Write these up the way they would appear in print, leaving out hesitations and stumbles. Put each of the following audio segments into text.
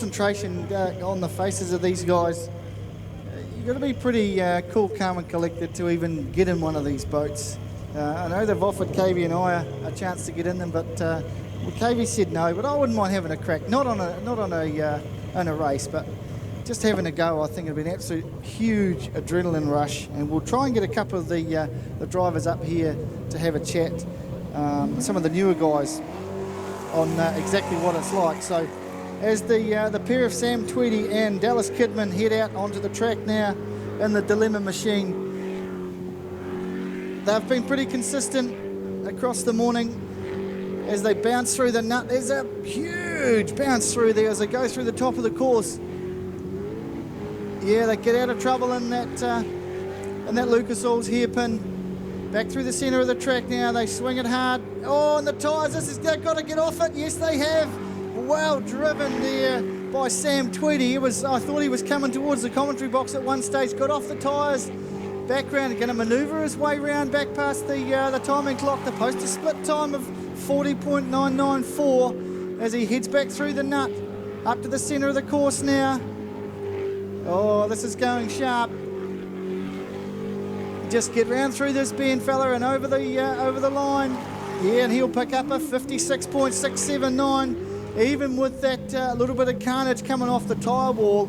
concentration on the faces of these guys. You've got to be pretty cool, calm and collected to even get in one of these boats. I know they've offered Kavy and I a chance to get in them, but Kavy said no. But I wouldn't mind having a crack, not on a race, but just having a go. I think it'd be an absolute huge adrenaline rush, and we'll try and get a couple of the drivers up here to have a chat. Some of the newer guys on exactly what it's like. So as the pair of Sam Tweedy and Dallas Kidman head out onto the track now in the Dilemma machine, they've been pretty consistent across the morning as they bounce through the nut. There's a huge bounce through there as they go through the top of the course. Yeah, they get out of trouble in that Lucas Oil's hairpin. Back through the centre of the track now, they swing it hard. Oh, and the tyres, they've got to get off it. Yes, they have. Well driven there by Sam Tweedy. I thought he was coming towards the commentary box at one stage, got off the tyres. Back round, going to manoeuvre his way round back past the timing clock. The poster split time of 40.994 as he heads back through the nut. Up to the centre of the course now. Oh, this is going sharp. Just get round through this bend, fella, and over the line. Yeah, and he'll pick up a 56.679. Even with that little bit of carnage coming off the tyre wall,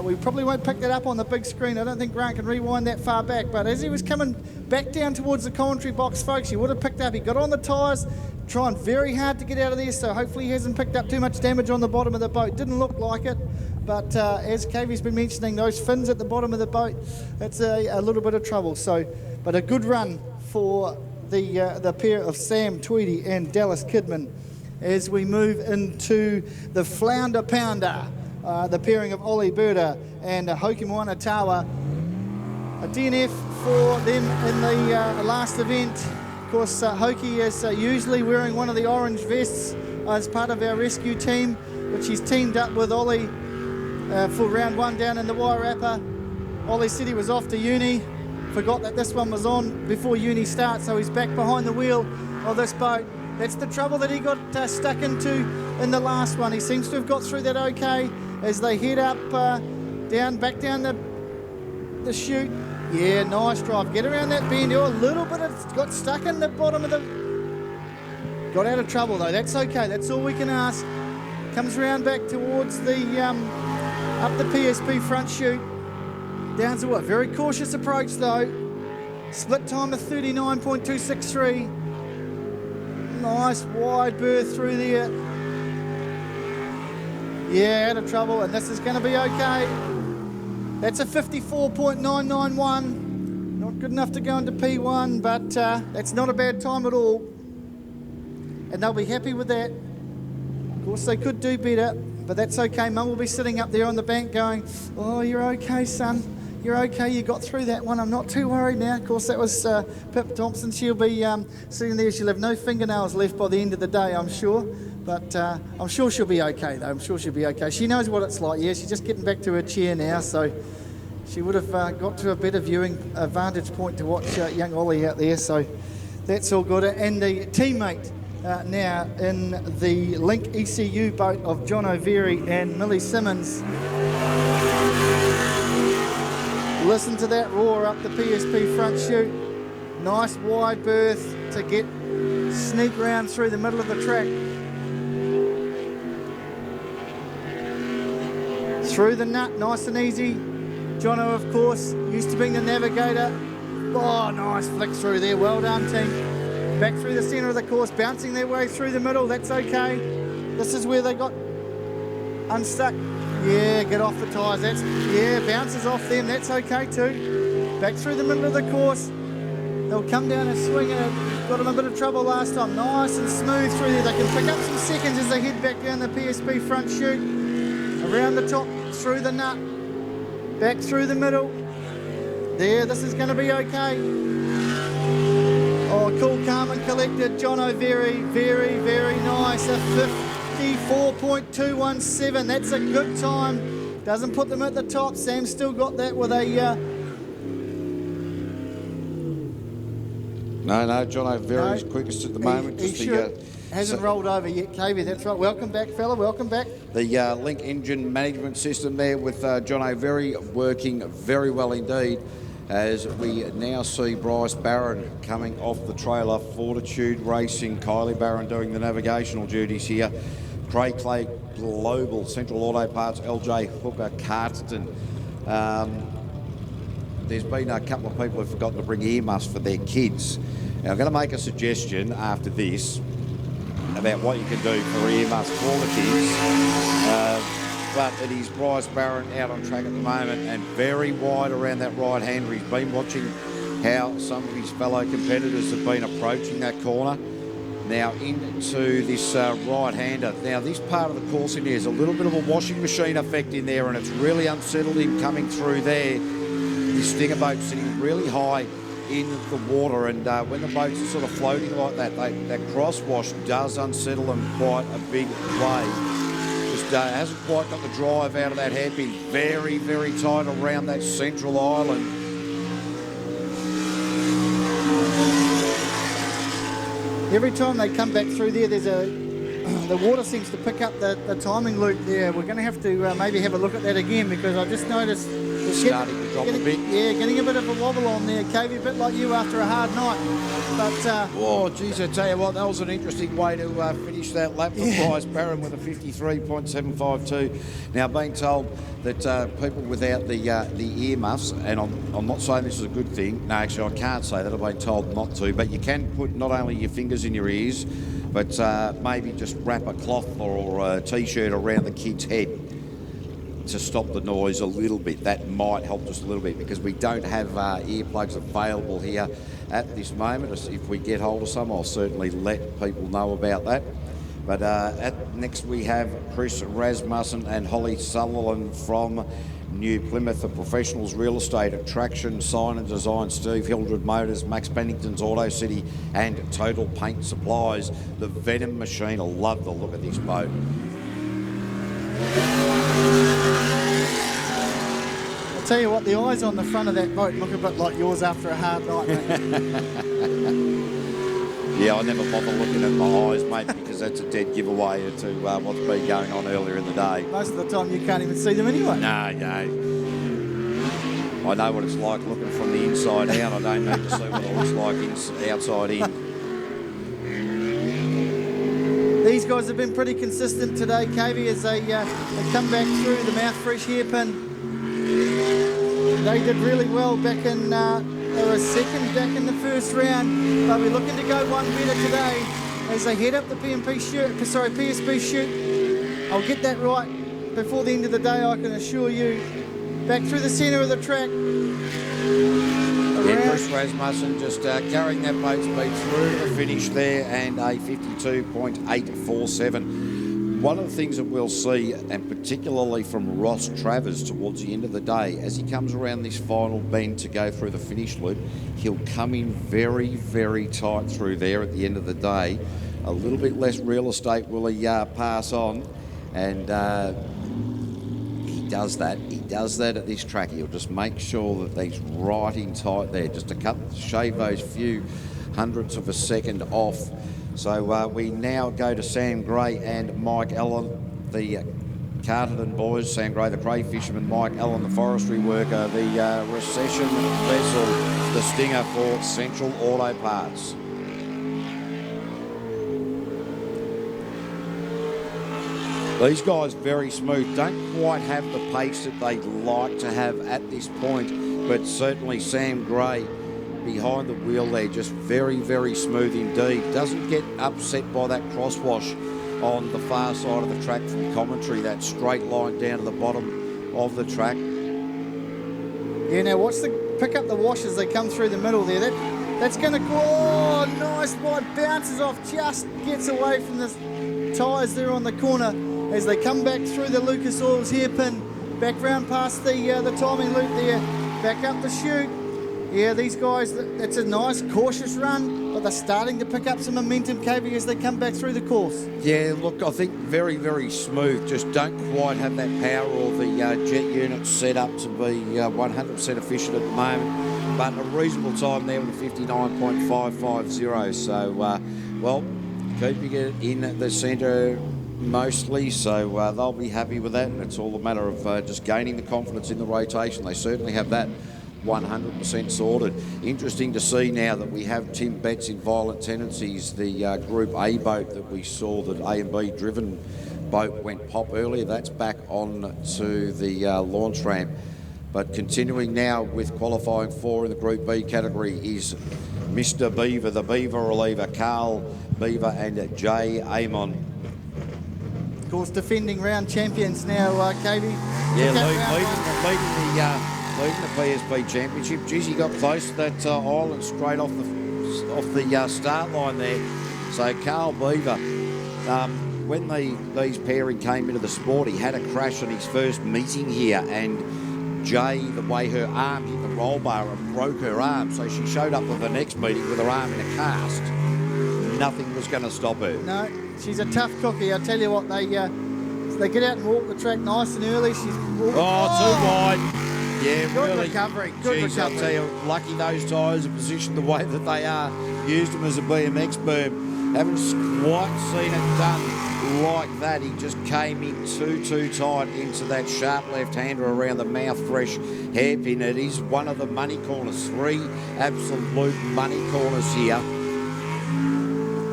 we probably won't pick that up on the big screen. I don't think Grant can rewind that far back. But as he was coming back down towards the commentary box, folks, he would have picked up. He got on the tyres, trying very hard to get out of there. So hopefully he hasn't picked up too much damage on the bottom of the boat. Didn't look like it. But as Kavy's been mentioning, those fins at the bottom of the boat, that's a little bit of trouble. So, but a good run for the pair of Sam Tweedy and Dallas Kidman as we move into the Flounder Pounder, the pairing of Ollie Burda and Hokimoana Tawa. A DNF for them in the last event. Of course, Hoki is usually wearing one of the orange vests as part of our rescue team, which he's teamed up with Ollie for round one down in the Wairarapa. Ollie said he was off to uni, forgot that this one was on before uni starts, so he's back behind the wheel of this boat. That's the trouble that he got stuck into in the last one. He seems to have got through that okay as they head up, back down the chute. Yeah, nice drive. Get around that bend. Oh, a little bit got stuck in the bottom of the... Got out of trouble though. That's okay. That's all we can ask. Comes around back towards the... up the PSP front chute. Down to what? Very cautious approach though. Split time of 39.263. Nice wide berth through there. Yeah, out of trouble, and this is going to be okay. That's a 54.991. Not good enough to go into P1, but that's not a bad time at all. And they'll be happy with that. Of course, they could do better, but that's okay. Mum will be sitting up there on the bank going, oh, you're okay, son. You're okay, you got through that one. I'm not too worried now. Of course, that was Pip Thompson. She'll be sitting there. She'll have no fingernails left by the end of the day, I'm sure. But I'm sure she'll be okay, though. I'm sure she'll be okay. She knows what it's like. Yeah, she's just getting back to her chair now, so she would have got to a better viewing vantage point to watch young Ollie out there. So that's all good. And the teammate now in the Link ECU boat of John O'Veary and Millie Simmons. Listen to that roar up the PSP front chute. Nice wide berth to sneak round through the middle of the track. Through the nut, nice and easy. Jono, of course, used to being the navigator. Oh, nice flick through there. Well done, team. Back through the centre of the course, bouncing their way through the middle. That's okay. This is where they got unstuck. Yeah, get off the tyres. Bounces off them. That's okay too. Back through the middle of the course. They'll come down and swing it. Got them a bit of trouble last time. Nice and smooth through there. They can pick up some seconds as they head back down the PSP front chute. Around the top, through the nut. Back through the middle. There, this is going to be okay. Oh, cool, calm and collected. John O'Veary, very, very nice. A 54.217. That's a good time. Doesn't put them at the top. Sam's still got that with a... No, John O'Veary's quickest at the moment. He should. Hasn't rolled over yet, KV. That's right. Welcome back, fella. Welcome back. The link engine management system there with John O'Very working very well indeed, as we now see Bryce Barron coming off the trailer. Fortitude Racing, Kylie Barron doing the navigational duties here. Craig Clay Global, Central Auto Parts, LJ Hooker, Carterton. There's been a couple of people who've forgotten to bring earmuffs for their kids. Now, I'm going to make a suggestion after this about what you can do for earmuffs for the kids. But it is Bryce Barron out on track at the moment and very wide around that right hander. He's been watching how some of his fellow competitors have been approaching that corner. Now into this right-hander. Now this part of the course in here is a little bit of a washing machine effect in there, and it's really unsettled him coming through there. This stinger boat's sitting really high in the water, and when the boats are sort of floating like that, that crosswash does unsettle them quite a big way. Just hasn't quite got the drive out of that hairpin. Very, very tight around that central island. Every time they come back through there, there's the water seems to pick up the timing loop there. We're going to have to maybe have a look at that again, because I just noticed it's starting to drop a bit. Yeah, getting a bit of a wobble on there, KV, a bit like you after a hard night. But oh, geez, I tell you what, that was an interesting way to finish that lap for Bryce Barron with a 53.752. Now, being told that people without the earmuffs, and I'm not saying this is a good thing. No, actually, I can't say that. I've been told not to. But you can put not only your fingers in your ears, but maybe just wrap a cloth or a T-shirt around the kid's head to stop the noise a little bit. That might help just a little bit, because we don't have earplugs available here at this moment. If we get hold of some, I'll certainly let people know about that. But next we have Chris Rasmussen and Holly Sutherland from New Plymouth, the Professionals Real Estate, Attraction, Sign and Design, Steve Hildred Motors, Max Pennington's Auto City, and Total Paint Supplies. The Venom Machine. I love the look of this boat. I'll tell you what, the eyes on the front of that boat look a bit like yours after a hard night, mate. Yeah, I never bother looking at my eyes, mate, because that's a dead giveaway to what's been going on earlier in the day. Most of the time you can't even see them anyway. No. I know what it's like looking from the inside out. I don't need to see what it looks like outside in. These guys have been pretty consistent today, KV, as they come back through the mouth fresh hairpin. They did really well back in, they were second back in the first round, but we're looking to go one better today as they head up the PSP chute. I'll get that right before the end of the day, I can assure you. Back through the centre of the track. Yeah, Chris Rasmussen just carrying that boat speed through the finish there, and a 52.847. One of the things that we'll see, and particularly from Ross Travers towards the end of the day, as he comes around this final bend to go through the finish loop, he'll come in very, very tight through there at the end of the day. A little bit less real estate will he pass on, and he does that. He does that at this track. He'll just make sure that he's right in tight there, just to shave those few hundredths of a second off. So we now go to Sam Gray and Mike Allen, the Carterton boys. Sam Gray, the Cray fisherman, Mike Allen, the forestry worker, the recession vessel, the Stinger for Central Auto Parts. These guys very smooth, don't quite have the pace that they'd like to have at this point, but certainly Sam Gray behind the wheel there, just very, very smooth indeed. Doesn't get upset by that crosswash on the far side of the track from commentary, that straight line down to the bottom of the track. Yeah, now watch pick up the wash as they come through the middle there. That's going to go, oh, nice wide, bounces off, just gets away from the tyres there on the corner as they come back through the Lucas Oils hairpin, back round past the timing loop there, back up the chute. Yeah, these guys, it's a nice, cautious run, but they're starting to pick up some momentum, KB, as they come back through the course. Yeah, look, I think very, very smooth. Just don't quite have that power or the jet unit set up to be 100% efficient at the moment, but a reasonable time there with a 59.550. So, well, keeping it in the centre mostly, so they'll be happy with that. It's all a matter of just gaining the confidence in the rotation. They certainly have that 100% sorted. Interesting to see now that we have Tim Betts in Violent Tendencies, the Group A boat that we saw, that A and B driven boat went pop earlier. That's back on to the launch ramp. But continuing now with qualifying 4 in the Group B category is Mr. Beaver, the Beaver reliever, Carl Beaver and Jay Amon. Of course, defending round champions now, KV. Yeah, leading the PSP Championship. Geez, he got close to that island straight off the start line there. So Carl Beaver, when these pairing came into the sport, he had a crash on his first meeting here, and Jay, the way her arm hit the roll bar and broke her arm, so she showed up at the next meeting with her arm in a cast. Nothing was going to stop her. No, she's a tough cookie. I tell you what, they get out and walk the track nice and early. She's too wide. Yeah, good really. recovery. Good Geez, recovery. I'll tell you, lucky those tyres are positioned the way that they are. Used them as a BMX berm. Haven't quite seen it done like that. He just came in too tight into that sharp left-hander around the mouth fresh hairpin. It is one of the money corners. 3 absolute money corners here.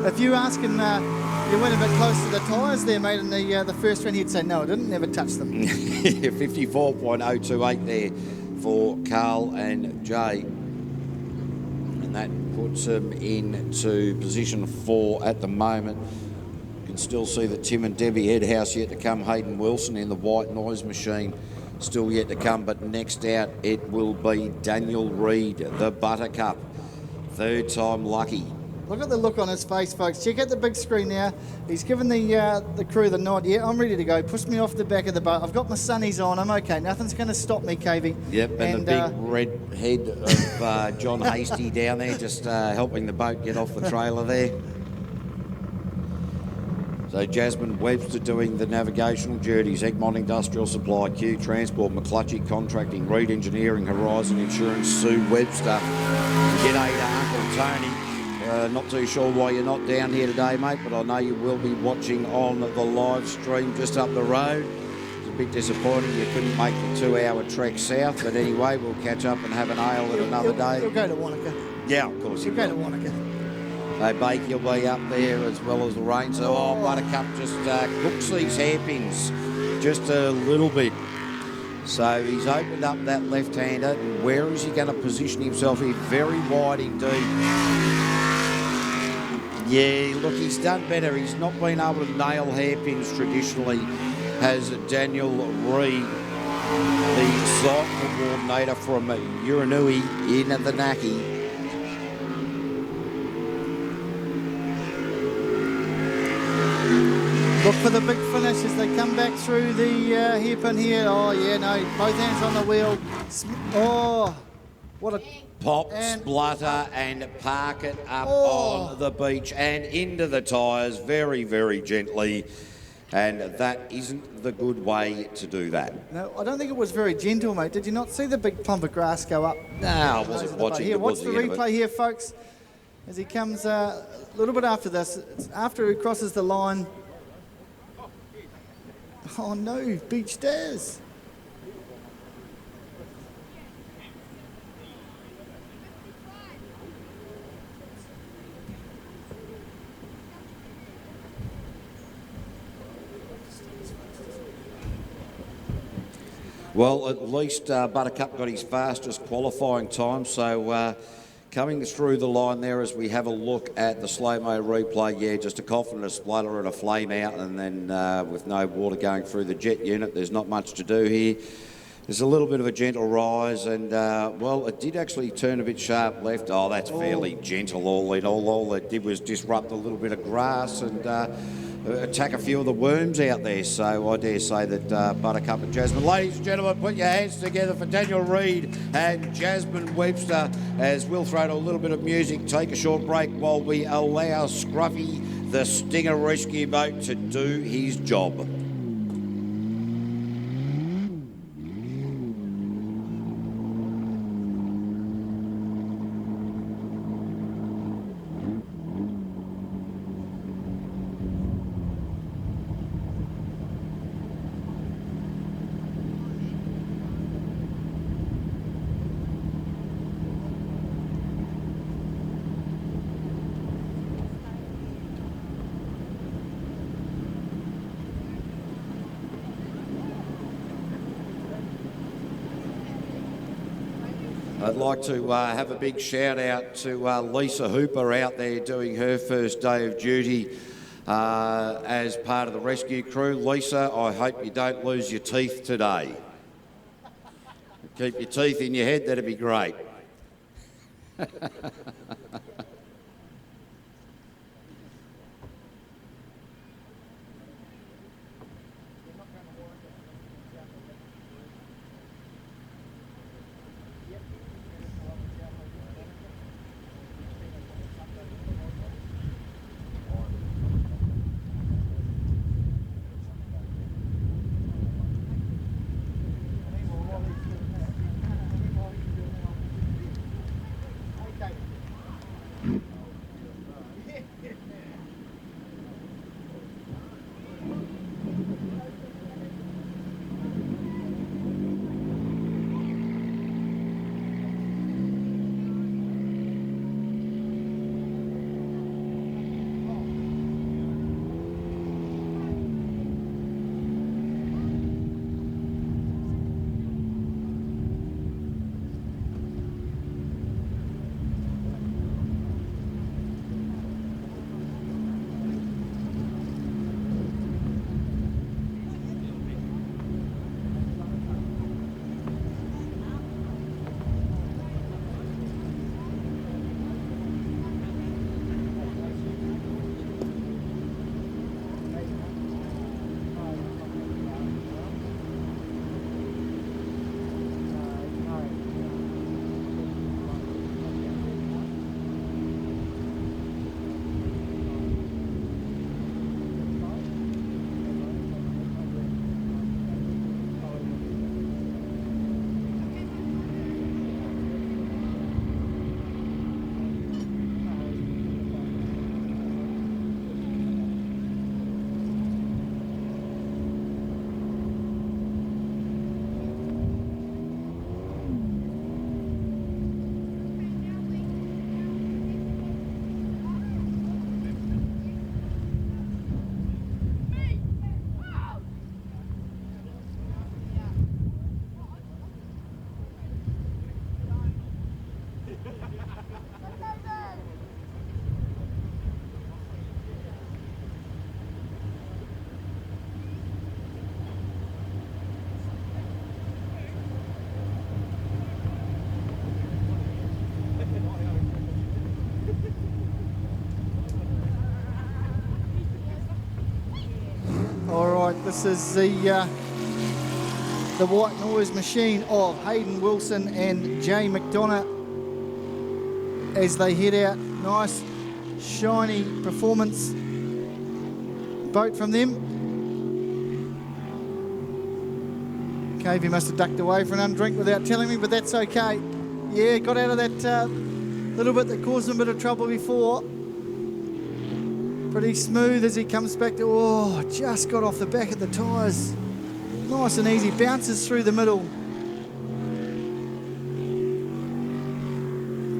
If you asking, you went a bit close to the tyres there, mate, in the first round, he'd say no, I didn't, never touch them. 54.028 there for Carl and Jay. And that puts him into position 4 at the moment. You can still see that Tim and Debbie Headhouse yet to come. Hayden Wilson in the white noise machine still yet to come. But next out it will be Daniel Reid, the Buttercup. 3rd time lucky. Look at the look on his face, folks. Check out the big screen now. He's given the crew the nod. Yeah, I'm ready to go. Push me off the back of the boat. I've got my sunnies on. I'm okay. Nothing's going to stop me, KV. Yep, and the big red head of John Hasty down there, just helping the boat get off the trailer there. So Jasmine Webster doing the navigational duties, Egmont Industrial Supply, Q Transport, McClutchy Contracting, Reed Engineering, Horizon Insurance, Sue Webster. G'day to Uncle Tony. Not too sure why you're not down here today, mate, but I know you will be watching on the live stream just up the road. It's a bit disappointing you couldn't make the 2-hour trek south, but anyway, we'll catch up and have an ale at another day. You'll go to Wanaka. Yeah, of course You'll go to Wanaka. Bakey will be up there as well as Lorraine. So, Buttercup just cooks these hairpins just a little bit. So he's opened up that left-hander. And where is he going to position himself here? Very wide indeed. Yeah, look, he's done better. He's not been able to nail hairpins traditionally, has Daniel Reid, the site coordinator from Uranui in the Naki. Look for the big finish as they come back through the hairpin here. Oh, yeah, no, both hands on the wheel. Oh, what a... Pop, splutter and park it up on the beach and into the tyres very, very gently. And that isn't the good way to do that. No, I don't think it was very gentle, mate. Did you not see the big clump of grass go up? No, I wasn't watching. Here, watch the replay here, folks, as he comes a little bit after this. It's after he crosses the line. Oh, no, beach stairs. Well, at least Buttercup got his fastest qualifying time, so coming through the line there as we have a look at the slow-mo replay, yeah, just a cough and a splutter and a flame out, and then with no water going through the jet unit, there's not much to do here. There's a little bit of a gentle rise, and well, it did actually turn a bit sharp left. Oh, that's fairly gentle all in all. All it did was disrupt a little bit of grass and attack a few of the worms out there. So I dare say that Buttercup and Jasmine. Ladies and gentlemen, put your hands together for Daniel Reid and Jasmine Webster as we'll throw to a little bit of music, take a short break while we allow Scruffy, the Stinger rescue boat, to do his job. I'd like to have a big shout out to Lisa Hooper out there doing her first day of duty as part of the rescue crew. Lisa, I hope you don't lose your teeth today. Keep your teeth in your head, that'd be great. This is the white noise machine of Hayden Wilson and Jay McDonough as they head out. Nice, shiny performance boat from them. Cavey must have ducked away for an undrink without telling me, but that's okay. Yeah, got out of that little bit that caused him a bit of trouble before. Pretty smooth as he comes back to, oh, just got off the back of the tyres. Nice and easy, bounces through the middle.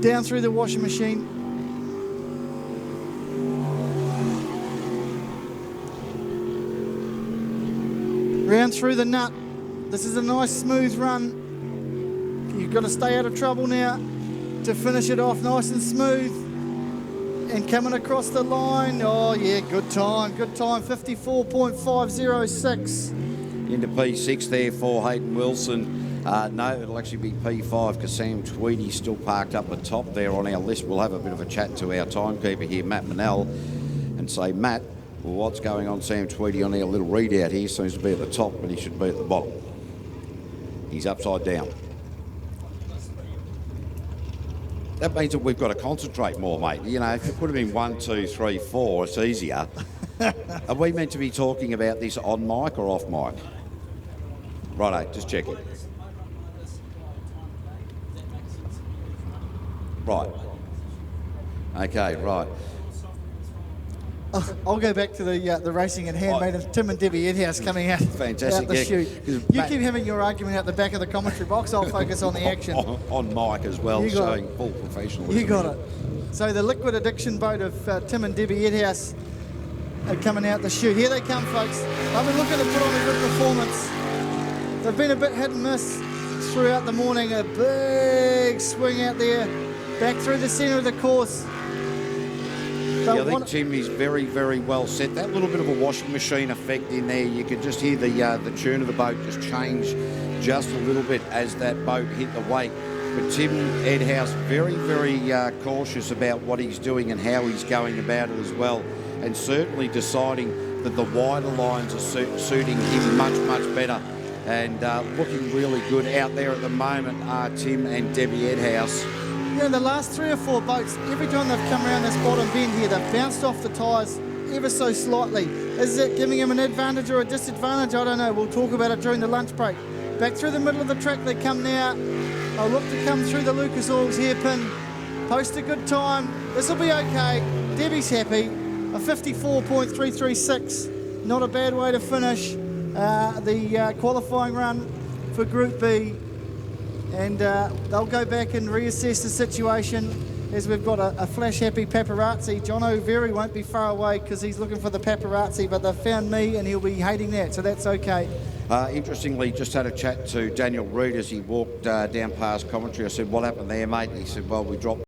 Down through the washing machine. Round through the nut. This is a nice smooth run. You've got to stay out of trouble now to finish it off nice and smooth. And coming across the line, oh yeah, good time, 54.506. Into P6 there for Hayden Wilson. No, it'll actually be P5 because Sam Tweedy's still parked up the top there on our list. We'll have a bit of a chat to our timekeeper here, Matt Manell, and say, Matt, well, what's going on, Sam Tweedy, on our little readout here? Seems to be at the top, but he should be at the bottom. He's upside down. That means that we've got to concentrate more, mate. You know, if you put them in 1, 2, 3, 4, it's easier. Are we meant to be talking about this on mic or off mic? Righto, just checking. Right. Okay, right. I'll go back to the racing and handmade of Tim and Debbie Edhouse coming out, Fantastic, out the yeah, chute. You keep having your argument out the back of the commentary box. I'll focus on the action. On mic as well, showing full professionalism. You got it. So the liquid addiction boat of Tim and Debbie Edhouse are coming out the chute. Here they come, folks. I've been looking to put on a good performance. They've been a bit hit and miss throughout the morning. A big swing out there, back through the centre of the course. Yeah, I think Tim is very, very well set. That little bit of a washing machine effect in there, you could just hear the churn of the boat just change just a little bit as that boat hit the wake. But Tim Edhouse very, very cautious about what he's doing and how he's going about it as well, and certainly deciding that the wider lines are suiting him much, much better. And looking really good out there at the moment are Tim and Debbie Edhouse. Yeah, the last 3 or 4 boats, every time they've come around this bottom bend here, they've bounced off the tyres ever so slightly. Is it giving him an advantage or a disadvantage? I don't know. We'll talk about it during the lunch break. Back through the middle of the track they come now. They'll look to come through the Lucas Oils hairpin, post a good time. This will be okay. Debbie's happy. A 54.336. Not a bad way to finish the qualifying run for Group B. And they'll go back and reassess the situation as we've got a flash happy paparazzi. John O'Very won't be far away because he's looking for the paparazzi, but they've found me and he'll be hating that, so that's okay. Interestingly, just had a chat to Daniel Reid as he walked down past commentary. I said, what happened there, mate? And he said, well, we dropped